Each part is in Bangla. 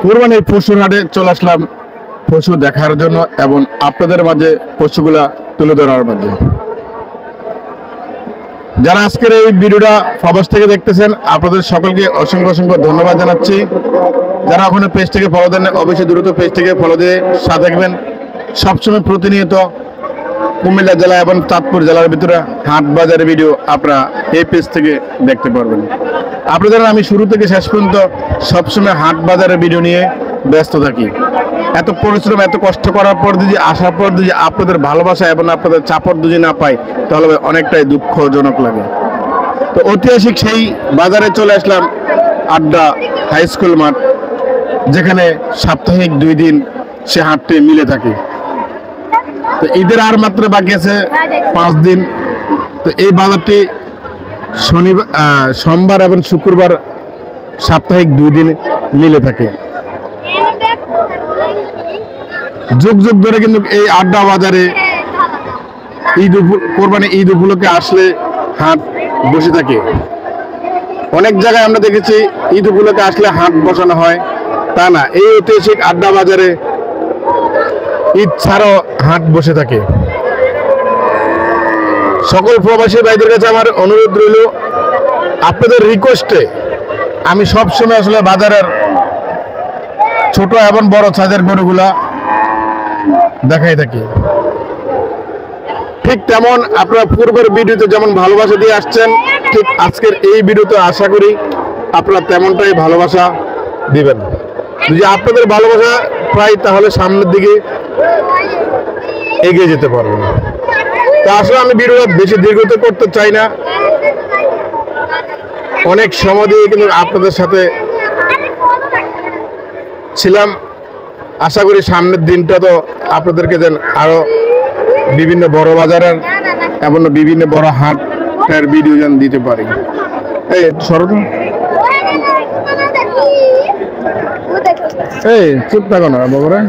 কুরবানির পশুর হাটে চলে আসলাম পশু দেখার জন্য এবং আপনাদের মাঝে পশুগুলা তুলে ধরার মাঝে। যারা আজকের এই ভিডিওটা প্রবাস থেকে দেখতেছেন আপনাদের সকলকে অসংখ্য অসংখ্য ধন্যবাদ জানাচ্ছি। যারা এখনো পেজ থেকে ফলো দেন অবশ্যই দ্রুত পেজ থেকে ফলো দিয়ে সাথে থাকবেন। সবসময় প্রতিনিয়ত কুমিল্লা জেলা এবং চাঁদপুর জেলার ভিতরে হাট বাজারের ভিডিও আপনারা এই পেজ থেকে দেখতে পারবেন। আপনাদের আমি শুরু থেকে শেষ পর্যন্ত সবসময় হাট বাজারের ভিডিও নিয়ে ব্যস্ত থাকি। এত পরিশ্রম এত কষ্ট করার পর যদি আসার পর যদি আপনাদের ভালোবাসা এবং আপনাদের চাপড় যদি না পাই তাহলে অনেকটাই দুঃখজনক লাগে। তো ঐতিহাসিক সেই বাজারে চলে আসলাম আড্ডা হাই স্কুল মাঠ, যেখানে সাপ্তাহিক 2 দিন সে হাটটি মিলে থাকে। তো ঈদের আর মাত্র বাকি আছে 5 দিন। তো এই বাজারটি সোমবার এবং শুক্রবার সাপ্তাহিক 2 দিন মিলে থাকে। যুগ যুগ ধরে কিন্তু এই আড্ডা বাজারে কোরবানি ঈদ উপলক্ষে আসলে হাট বসে থাকে। অনেক জায়গায় আমরা দেখেছি ঈদ উপলক্ষে আসলে হাট বসানো হয়, তা না, এই ঐতিহাসিক আড্ডা বাজারে ঈদ ছাড়াও হাট বসে থাকে। সকল প্রবাসী ভাইদের কাছে আমার অনুরোধ রইল, আপনাদের রিকোয়েস্টে আমি সবসময় আসলে বাজারের ছোট এবং বড় সাইজের গরুগুলা দেখাই থাকি। ঠিক তেমন আপনারা পূর্বের ভিডিওতে যেমন ভালোবাসা দিয়ে আসছেন, ঠিক আজকের এই ভিডিওতে আশা করি আপনারা তেমনটাই ভালোবাসা দিবেন। যদি আপনাদের ভালোবাসা পাই তাহলে সামনের দিকে এগিয়ে যেতে পারবেন। তো আসলে আমি ভিডিওটা বেশি দীর্ঘত করতে চাই না, অনেক সময় দিয়ে কিন্তু আপনাদের সাথে ছিলাম। আশা করি সামনের দিনটা তো আপনাদেরকে যেন আরো বিভিন্ন বড় বাজারের এবং বিভিন্ন বড় হাটের ভিডিও যেন দিতে পারি। এই সরব এই চুপ থাকো না বাবুরা।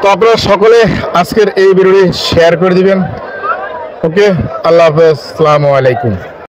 তো আপনারা সকলে আজকের এই ভিডিওটি শেয়ার করে দিবেন। ওকে, আল্লাহ হাফেজ, আসসালামু আলাইকুম।